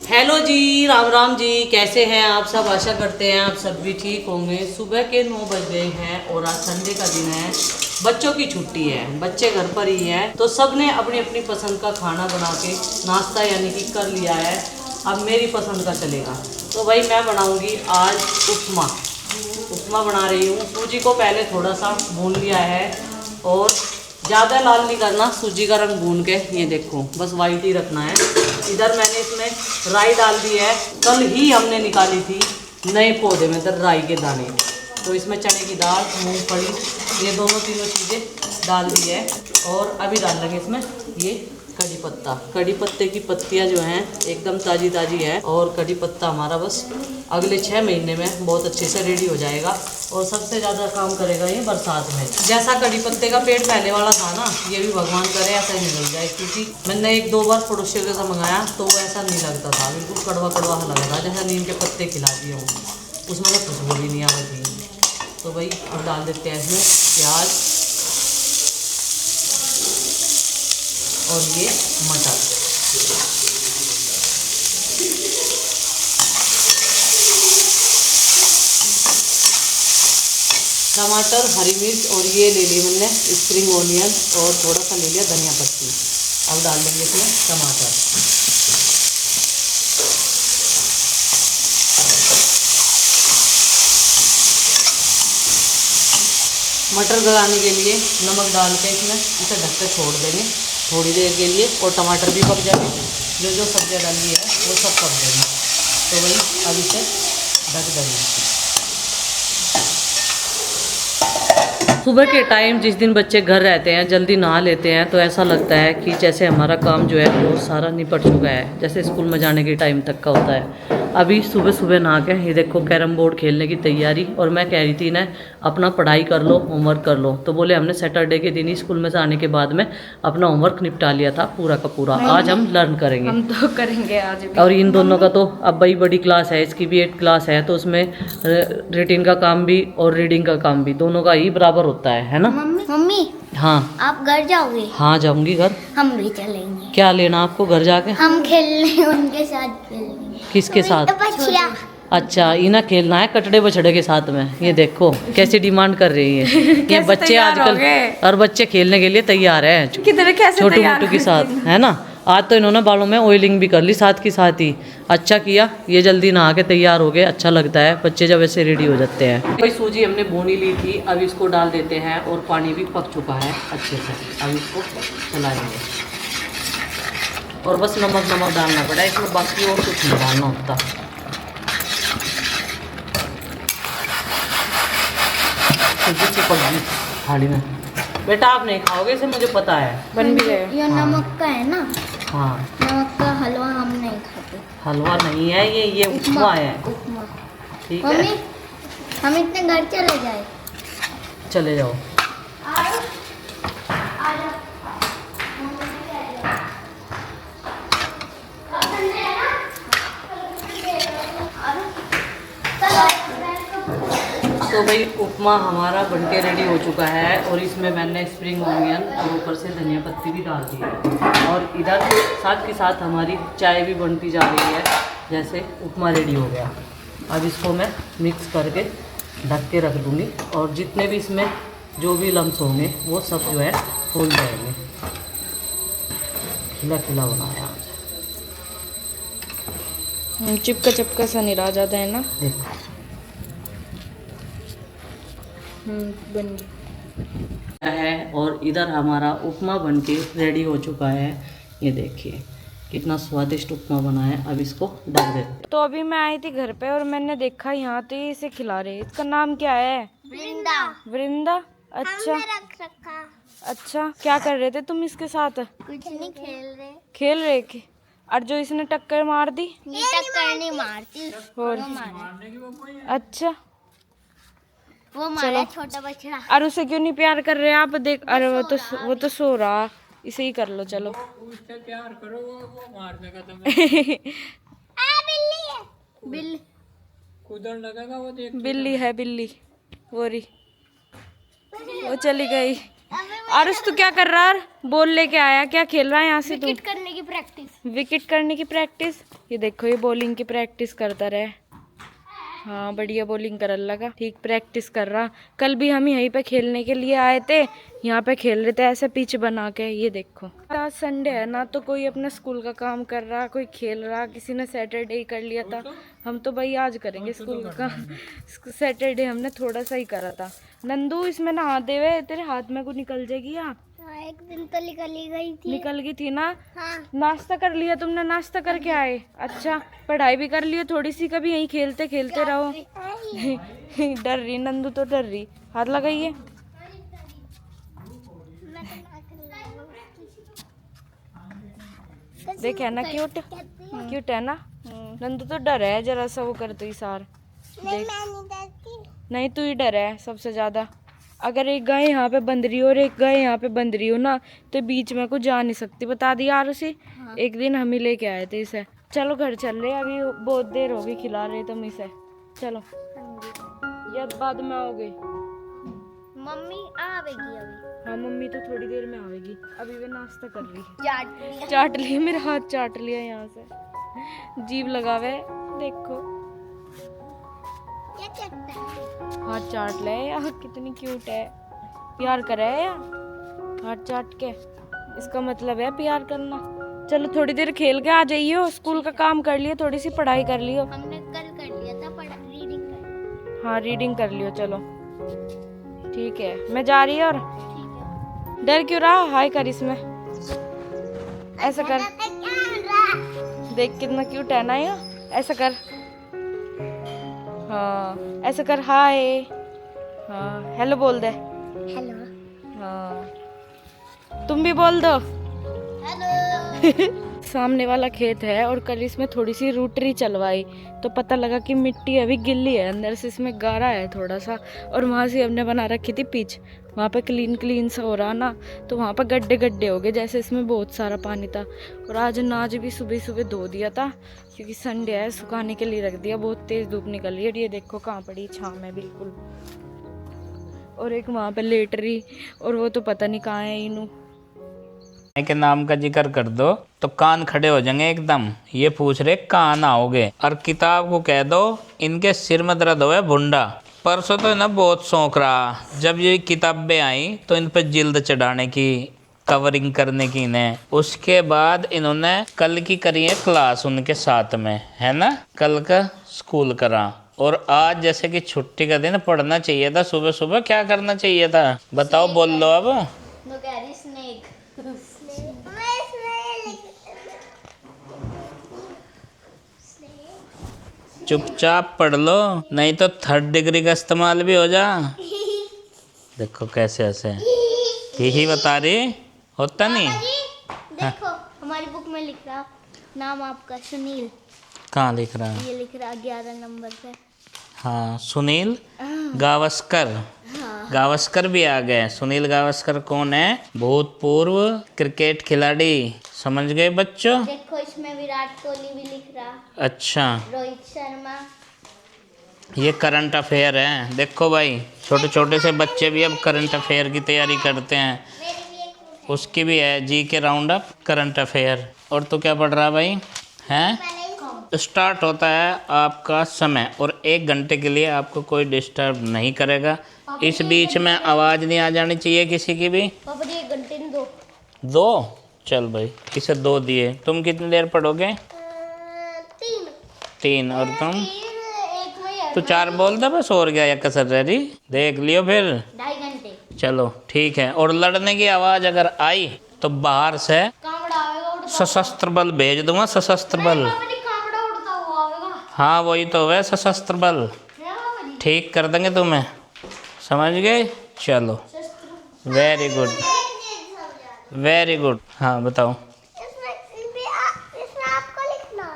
Hello जी, राम राम जी। कैसे हैं आप सब? आशा करते हैं आप सब भी ठीक होंगे। सुबह के 9 बज गए हैं और आज संडे का दिन है, बच्चों की छुट्टी है, बच्चे घर पर ही हैं। तो सब ने अपनी अपनी पसंद का खाना बना के नाश्ता यानी कि कर लिया है। अब मेरी पसंद का चलेगा। तो भाई मैं बनाऊंगी आज उपमा बना रही हूँ। सूजी को पहले थोड़ा सा भून लिया है और ज़्यादा लाल नहीं करना, सूजी का रंग भून के ये देखो बस वाइट ही रखना है। इधर मैंने इसमें राई डाल दी है, कल ही हमने निकाली थी नए पौधे में इधर राई के दाने। तो इसमें चने की दाल, मूंगफली, ये दोनों तीनों चीज़ें डाल दी है। और अभी डाल देंगे इसमें ये कड़ी पत्ता। कड़ी पत्ते की पत्तियाँ जो हैं एकदम ताज़ी ताज़ी है और कड़ी पत्ता हमारा बस अगले 6 महीने में बहुत अच्छे से रेडी हो जाएगा और सबसे ज़्यादा काम करेगा ये बरसात में। जैसा कड़ी पत्ते का पेड़ पहले वाला था ना, ये भी भगवान करे ऐसा ही निकल जाए, क्योंकि मैंने 1-2 बार पड़ोसियों के साथ मंगाया तो वो ऐसा नहीं लगता था, बिल्कुल कड़वा कड़वा लग रहा था, जैसा नीम के पत्ते खिला दिए हों, उसमें तो खुशबू भी नहीं आ रही थी। तो भाई अब डाल देते हैं इसमें प्याज और ये मटर। टमाटर, हरी मिर्च और ये ले ली मैंने स्प्रिंग ओनियन और थोड़ा सा ले लिया धनिया पत्ती। अब डाल देंगे इसमें टमाटर। मटर गलाने के लिए नमक डाल के इसमें इसे ढक के छोड़ देंगे थोड़ी देर के लिए और टमाटर भी पक जाएंगे। जो जो सब्जियाँ डाली है वो सब पक जाएंगी। तो वही अब इसे ढक देंगे। सुबह के टाइम जिस दिन बच्चे घर रहते हैं जल्दी नहा लेते हैं तो ऐसा लगता है कि जैसे हमारा काम जो है वो सारा निपट चुका है, जैसे स्कूल में जाने के टाइम तक का होता है। अभी सुबह सुबह नहा के ये देखो कैरम बोर्ड खेलने की तैयारी। और मैं कह रही थी ना अपना पढ़ाई कर लो, होमवर्क कर लो, तो बोले हमने सैटरडे के दिन ही स्कूल में से आने के बाद में अपना होमवर्क निपटा लिया था पूरा का पूरा। आज हम लर्न करेंगे, हम तो करेंगे आज भी। और इन दोनों का तो अब भाई बड़ी क्लास है, इसकी भी 8 क्लास है, तो उसमें रीडिंग का काम भी और रीडिंग का काम भी दोनों का ही बराबर होता है ना। मम्मी हाँ आप घर जाओगे? हाँ जाऊंगी घर। हम भी चलेंगे। क्या लेना आपको घर जाके? हम खेलने उनके साथ खेलेंगे। किसके साथ? बछिया। अच्छा इना खेलना है कटड़े बछड़े के साथ में। ये देखो कैसी डिमांड कर रही है ये बच्चे आजकल, और बच्चे खेलने के लिए तैयार है छोटू मोटू के साथ, है ना। आज तो इन्होंने बालों में ऑयलिंग भी कर ली साथ की साथ ही। अच्छा किया, ये जल्दी नहा के तैयार हो गए, अच्छा लगता है बच्चे जब ऐसे रेडी हो जाते हैं। भाई सूजी हमने भूनी ली थी, अब इसको डाल देते हैं और पानी भी पक चुका है अच्छे से। अब इसको चलाएंगे और बस नमक डालना पड़ा है इसमें, बाकी और कुछ नहीं डालना होता। सूजी से पक गई थाली में। बेटा आप नहीं खाओगे इसे, मुझे पता है। बन भी गए। ये नमक का है ना? हाँ नमक का हलवा हम नहीं खाते। हलवा नहीं है ये उपमा है। उपमा। ठीक है मम्मी हम इतने घर चले जाए। चले जाओ। तो भाई उपमा हमारा बनके रेडी हो चुका है और इसमें मैंने स्प्रिंग ऑनियन और ऊपर से धनिया पत्ती भी डाल दी है। और इधर साथ के साथ हमारी चाय भी बनती जा रही है, जैसे उपमा रेडी हो गया। अब इसको मैं मिक्स करके ढक के रख दूँगी और जितने भी इसमें जो भी लम्स होंगे वो सब जो है फूल जाएंगे। खिला खिला बनाया आज। चिपका चिपका सा नहीं रह जाता है ना। देखो बन गया है और इधर हमारा उपमा बनके रेडी हो चुका है। ये देखिए कितना स्वादिष्ट उपमा बना है। अब इसको ढक देते। तो अभी मैं आई थी घर पे और मैंने देखा यहाँ तो ये इसे खिला रहे। इसका नाम क्या है? वृंदा। वृंदा। अच्छा रख रखा। अच्छा क्या कर रहे थे तुम इसके साथ? कुछ नहीं खेल रहे थे। और जो इसने टक्कर मार दी? ये टक्कर नहीं मारती। और अच्छा वो मारा छोटा बछड़ा। और उसे क्यों नहीं प्यार कर रहे आप? देख अरे वो तो सो रहा, इसे ही कर लो चलो। उससे प्यार करो वो मार देगा तुम्हें। बिल्ली है। बिल्ली कूदन लगेगा वो देख। बिल्ली है बिल्ली वो रही, वो चली गई। आरुष तू क्या कर रहा है? बॉल लेके आया, क्या खेल रहा है यहाँ से तू? विकेट करने की प्रैक्टिस। विकेट करने की प्रैक्टिस। ये देखो ये बॉलिंग की प्रैक्टिस करता रहे। हाँ बढ़िया बॉलिंग कर लगा, ठीक प्रैक्टिस कर रहा। कल भी हम यहीं पे खेलने के लिए आए थे, यहाँ पे खेल रहे थे ऐसे पिच बना के। ये देखो आज संडे है ना, तो कोई अपना स्कूल का काम कर रहा, कोई खेल रहा, किसी ने सैटरडे ही कर लिया था। हम तो भाई आज करेंगे स्कूल का काम। सैटरडे हमने थोड़ा सा ही करा था। नंदू इसमें नहा दे वे, तेरे हाथ में को निकल जाएगी यार। एक दिन तो निकली गई थी। निकल गई थी ना। हाँ। नाश्ता कर लिया तुमने? नाश्ता करके आए? अच्छा पढ़ाई भी कर लियो थोड़ी सी, कभी यहीं खेलते खेलते रहो। डर रही नंदू तो, डर रही। हाथ लगाइए। देख है ना क्यूट, क्यूट है ना। नंदू तो डर है जरा सा, वो करते ही सार। देख नहीं तू ही डर है सबसे ज्यादा। अगर एक गाय यहाँ पे बंध रही हो और एक गाय यहाँ पे बंध रही हो ना, तो बीच में कुछ जा नहीं सकती। बता दिया यार उसे। हाँ। एक दिन हम ही लेके आए थे इसे। चलो घर चल रहे, अभी बहुत देर होगी खिला रहे तुम इसे। चलो या बाद में आओगे? मम्मी आवेगी अभी। हाँ मम्मी तो थोड़ी देर में आवेगी, अभी वे नाश्ता कर रही है। चाट चाट लिया मेरा हाथ, चाट लिया यहाँ से। जीभ लगावे देखो। क्या चटता है? हाथ चाट ले यार, कितनी क्यूट है। प्यार करे या हाथ चाट के, इसका मतलब है प्यार करना। चलो थोड़ी देर खेल के आ जाइयो, स्कूल का काम कर लियो, थोड़ी सी पढ़ाई कर लियो। हमने कल कर लिया था रीडिंग कर। हाँ रीडिंग कर लियो। चलो ठीक है, मैं जा रही है। और डर क्यों रहा? हाय कर इसमें, ऐसा कर। देख कितना क्यूट है ना ये, ऐसा कर। हाँ ऐसा कर, हाय। हाँ हेलो बोल दे। हेलो। हाँ तुम भी बोल दो। हेलो। सामने वाला खेत है और कल इसमें थोड़ी सी रूटरी चलवाई, तो पता लगा कि मिट्टी अभी गिल्ली है, अंदर से इसमें गारा है थोड़ा सा। और वहाँ से हमने बना रखी थी पिच, वहाँ पे क्लीन सा हो रहा ना, तो वहाँ पे गड्ढे गड्ढे हो गए, जैसे इसमें बहुत सारा पानी था। और आज नाज भी सुबह सुबह धो दिया था, क्योंकि संडे है, सुखाने के लिए रख दिया। बहुत तेज धूप निकल रही है, ये देखो कहाँ पड़ी छाँव में बिल्कुल। और एक वहाँ पे लेट रही, और वो तो पता नहीं कहाँ है इनू। के नाम का जिक्र कर दो तो कान खड़े हो जाएंगे एकदम। ये पूछ रहे कहाँ आओगे, और किताब को कह दो इनके सिर में दर्द हो भुंडा। परसों तो ना बहुत शौक रहा, जब ये किताबें आई तो इन पर जिल्द चढ़ाने की, कवरिंग करने की इन्हें। उसके बाद इन्होंने कल की करी है क्लास उनके साथ में, है ना, कल का स्कूल करा। और आज जैसे कि छुट्टी का दिन, पढ़ना चाहिए था सुबह सुबह। क्या करना चाहिए था बताओ, बोल लो अब। स्नेक। चुपचाप पढ़ लो, नहीं तो 3rd डिग्री का इस्तेमाल भी हो जा। देखो कैसे ऐसे ही बता रही, होता नहीं। देखो हमारी बुक में लिख रहा नाम आपका सुनील। कहाँ लिख रहा है? ये लिख रहा 11 नंबर पे। हाँ सुनील गावस्कर। गावस्कर भी आ गए। सुनील गावस्कर कौन है? भूतपूर्व क्रिकेट खिलाड़ी। समझ गए बच्चों? देखो इसमें विराट कोहली भी लिख रहा। अच्छा रोहित शर्मा। ये करंट अफेयर है। देखो भाई छोटे छोटे से बच्चे भी अब करंट अफेयर की तैयारी करते हैं। उसकी भी है जी के राउंड अप करंट अफेयर। और तो क्या पढ़ रहा भाई? हैं? स्टार्ट होता है आपका समय, और 1 घंटे के लिए आपको कोई डिस्टर्ब नहीं करेगा। इस बीच में आवाज़ नहीं आ जानी चाहिए किसी की भी। पापा जी 1 घंटे में 2। 2? चल भाई इसे 2 दिए। तुम कितनी देर पढ़ोगे? 3। और तुम? तो 4 बोल दे बस, और क्या या कसर रह रही। देख लियो फिर 2.5 घंटे। चलो ठीक है। और लड़ने की आवाज़ अगर आई तो बाहर से सशस्त्र बल भेज दूंगा। सशस्त्र बल, हाँ वही तो है सशस्त्र बल, ठीक कर देंगे तुम्हें। समझ गए? चलो वेरी गुड, वेरी गुड। हाँ बताओ। इसमें आपको लिखना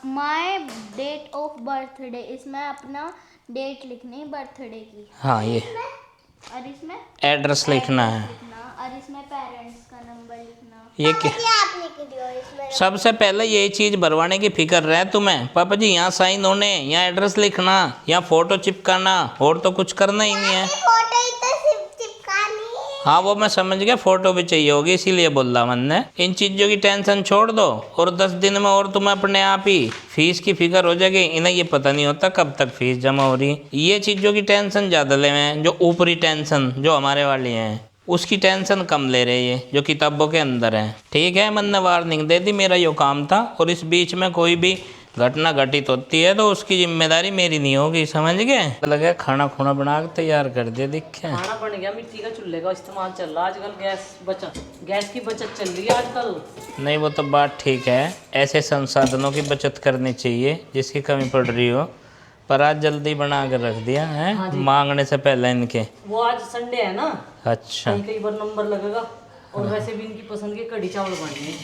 माय डेट ऑफ बर्थडे, इसमें अपना डेट लिखनी बर्थडे की। हाँ ये और इसमें एड्रेस लिखना है। और इसमें पेरेंट्स का नंबर लिखना। ये क्या आप लिख दियो इसमें। सबसे पहले यही चीज़ भरवाने की फिक्र रहे तुम्हें। पापा जी यहाँ साइन होने, यहाँ एड्रेस लिखना, यहाँ फोटो चिपकाना, और तो कुछ करना ही नहीं है। फोटो ही तो सिर्फ चिपकानी है। हाँ वो मैं समझ गया, फोटो भी चाहिए होगी इसीलिए बोल रहा मैंने। इन चीज़ों की टेंशन छोड़ दो और 10 दिन में और तुम्हें अपने आप ही फीस की फिक्र हो जाएगी। इन्हें ये पता नहीं होता कब तक फीस जमा हो रही। ये चीज़ों की टेंशन ज़्यादा ले हैं, जो ऊपरी टेंशन जो हमारे वाली हैं उसकी टेंशन कम ले रहे ये जो किताबों के अंदर है। ठीक है, मैंने वार्निंग दे दी, मेरा यो काम था। और इस बीच में कोई भी घटना घटित होती है तो उसकी जिम्मेदारी मेरी नहीं होगी, समझ गए। लगे खाना खुना बना के तैयार कर दिया, दिखे खाना बन गया, मिट्टी का चूल्हे का इस्तेमाल चल रहा है आजकल। गैस की बचत चल रही है आजकल। नहीं वो तो बात ठीक है, ऐसे संसाधनों की बचत करनी चाहिए जिसकी कमी पड़ रही हो। पर आज जल्दी बना कर रख दिया है। हाँ मांगने से पहले इनके। वो आज संडे है ना। अच्छा, कई बार नंबर लगेगा। और वैसे भी इनकी पसंद के कढ़ी चावल बनेंगे।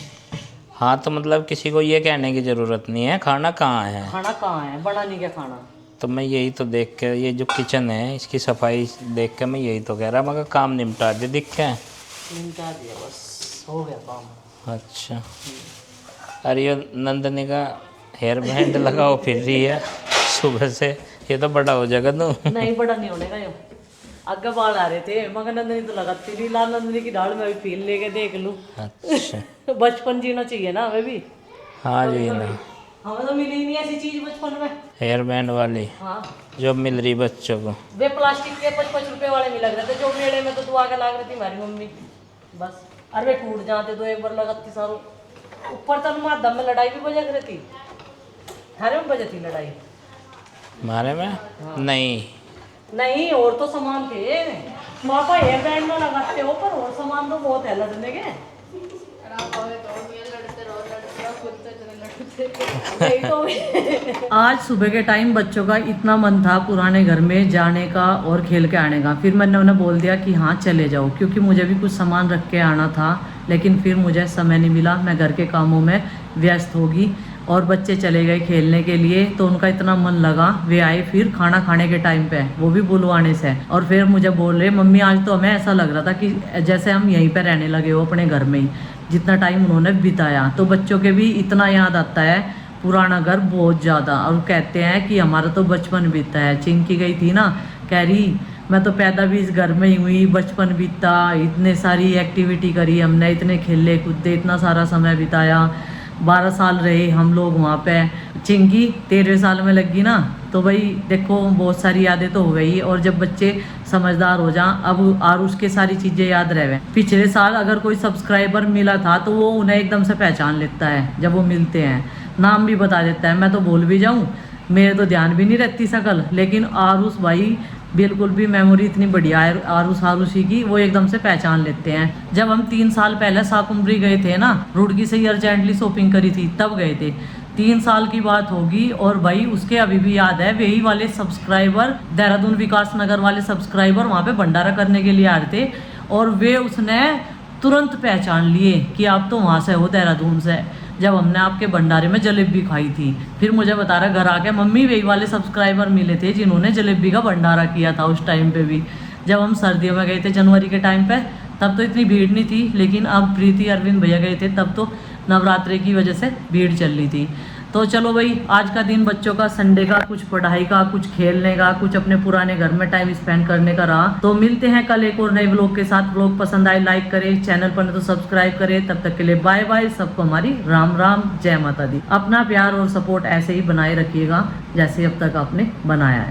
हाँ तो मतलब किसी को ये कहने की ज़रूरत नहीं है खाना कहाँ है। खाना कहाँ है, बना नहीं क्या खाना। तो मैं यही तो देख के, ये जो किचन है इसकी सफाई देख के मैं यही तो कह रहा, मगर काम निपटा दे, दिखे निपटा दिया, बस हो गया काम। अच्छा, अरे ये नंदनी का हेयर बैंड लगाओ फिर रही है सुबह से, ये तो बड़ा हो जाएगा तू। नहीं बड़ा नहीं होने का यो। आगे बाल आ रहे थे मगर नंदनी तो लगाती नहीं। लाल नंदनी की दाढ़ में भी फील लेके देख लूँ। अच्छा बचपन जीना चाहिए ना हमें भी। हाँ जी ना, हमें तो मिली ही नहीं ऐसी चीज बचपन में। हेयर बैंड वाली हाँ जो मिल रही बच्चों को, वे प्लास्टिक के 5-5 रुपए वाले भी लग रहे थे जो मेले में। तो तू आगे लग रही थी हमारी मम्मी बस। अरे वे टूट जाते तो एक बार लगाती सारो ऊपर तक मार में लड़ाई भी बजा रही थी। थारे में बजा थी लड़ाई हमारे में? हाँ। नहीं और तो सामान थे पापा हेयर बैंड में लगाते हो, पर और सामान तो बहुत है लड़ने के। आज सुबह के टाइम बच्चों का इतना मन था पुराने घर में जाने का और खेल के आने का। फिर मैंने उन्हें बोल दिया कि हाँ चले जाओ, क्योंकि मुझे भी कुछ सामान रख के आना था। लेकिन फिर मुझे समय नहीं मिला, मैं घर के कामों में व्यस्त होगी और बच्चे चले गए खेलने के लिए। तो उनका इतना मन लगा, वे आए फिर खाना खाने के टाइम पे, वो भी बुलवाने से। और फिर मुझे बोल रहे मम्मी आज तो हमें ऐसा लग रहा था कि जैसे हम यहीं पे रहने लगे हो अपने घर में ही, जितना टाइम उन्होंने बिताया। तो बच्चों के भी इतना याद आता है पुराना घर बहुत ज़्यादा। और कहते हैं कि हमारा तो बचपन बीता है। चिंकी गई थी ना, कह रही मैं तो पैदा भी इस घर में ही हुई, बचपन बीता, इतने सारी एक्टिविटी करी हमने, इतने खेले कूदे, इतना सारा समय बिताया। 12 साल रहे हम लोग वहाँ पे। चिंकी 13वें साल में लगी ना, तो भाई देखो बहुत सारी यादें तो हो गई। और जब बच्चे समझदार हो जाएं, अब आरुष के सारी चीज़ें याद रहे। पिछले साल अगर कोई सब्सक्राइबर मिला था तो वो उन्हें एकदम से पहचान लेता है, जब वो मिलते हैं नाम भी बता देता है। मैं तो भूल भी जाऊँ, मेरे तो ध्यान भी नहीं रहती शकल, लेकिन आरुष भाई बिल्कुल भी मेमोरी इतनी बढ़िया है आरुषी की, वो एकदम से पहचान लेते हैं। जब हम 3 साल पहले साकुम्बरी गए थे ना, रुड़की से ही अर्जेंटली शॉपिंग करी थी, तब गए थे। 3 साल की बात होगी। और भाई उसके अभी भी याद है, वही वाले सब्सक्राइबर, देहरादून विकास नगर वाले सब्सक्राइबर वहाँ पे भंडारा करने के लिए आ रहे थे। और वे उसने तुरंत पहचान लिए कि आप तो वहाँ से हो, देहरादून से, जब हमने आपके भंडारे में जलेबी खाई थी। फिर मुझे बता रहा घर आके मम्मी वही वाले सब्सक्राइबर मिले थे जिन्होंने जलेबी का भंडारा किया था उस टाइम पे भी, जब हम सर्दियों में गए थे जनवरी के टाइम पे। तब तो इतनी भीड़ नहीं थी, लेकिन अब प्रीति अरविंद भैया गए थे तब तो नवरात्रि की वजह से भीड़ चल रही थी। तो चलो भाई, आज का दिन बच्चों का संडे का, कुछ पढ़ाई का, कुछ खेलने का, कुछ अपने पुराने घर में टाइम स्पेंड करने का रहा। तो मिलते हैं कल एक और नए व्लॉग के साथ। व्लॉग पसंद आए लाइक करें, चैनल पर तो सब्सक्राइब करें। तब तक के लिए बाय बाय, सबको हमारी राम राम, जय माता दी। अपना प्यार और सपोर्ट ऐसे ही बनाए रखिएगा जैसे अब तक आपने बनाया है।